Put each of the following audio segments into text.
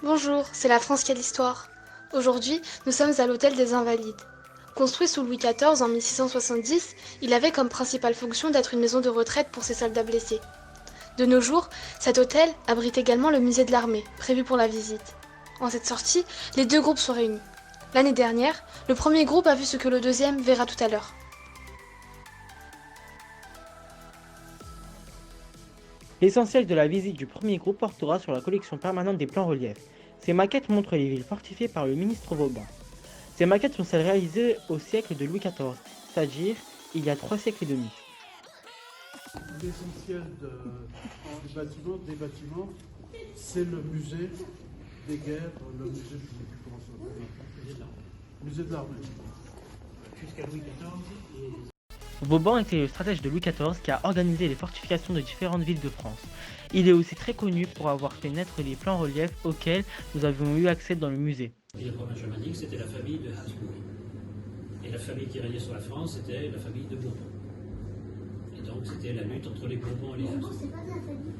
Bonjour, c'est la France qui a l'histoire. Aujourd'hui, nous sommes à l'hôtel des Invalides. Construit sous Louis XIV en 1670, il avait comme principale fonction d'être une maison de retraite pour ses soldats blessés. De nos jours, cet hôtel abrite également le musée de l'armée, prévu pour la visite. En cette sortie, les deux groupes sont réunis. L'année dernière, le premier groupe a vu ce que le deuxième verra tout à l'heure. L'essentiel de la visite du premier groupe portera sur la collection permanente des plans reliefs. Ces maquettes montrent les villes fortifiées par le ministre Vauban. Ces maquettes sont celles réalisées au siècle de Louis XIV, c'est-à-dire il y a 3 siècles et demi. L'essentiel des bâtiments, c'est le musée des guerres, le musée, je ne sais plus comment ça s'appelle, musée de l'armée. Jusqu'à Louis XIV. Vauban était le stratège de Louis XIV qui a organisé les fortifications de différentes villes de France. Il est aussi très connu pour avoir fait naître les plans reliefs auxquels nous avons eu accès dans le musée. Et le romain germanique, c'était la famille de Habsbourg. Et la famille qui régnait sur la France, c'était la famille de Bourbon. Et donc, c'était la lutte entre les Bourbons et les Habsbourg. C'est pas de la famille.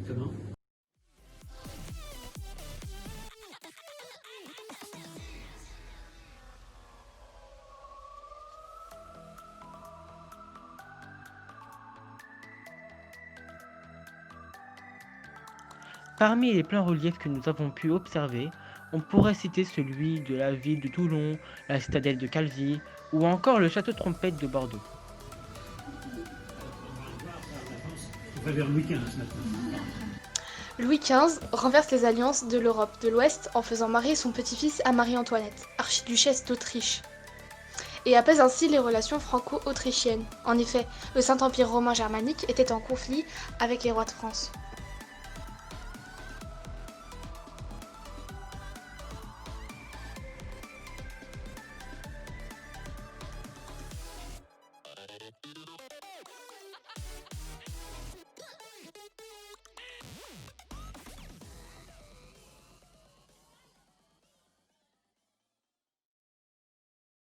Comment? Parmi les plans reliefs que nous avons pu observer, on pourrait citer celui de la ville de Toulon, la citadelle de Calvi ou encore le château Trompette de Bordeaux. On va vers Louis XV maintenant. Louis XV renverse les alliances de l'Europe de l'Ouest en faisant marier son petit-fils à Marie-Antoinette, archiduchesse d'Autriche, et apaise ainsi les relations franco-autrichiennes. En effet, le Saint-Empire romain germanique était en conflit avec les rois de France.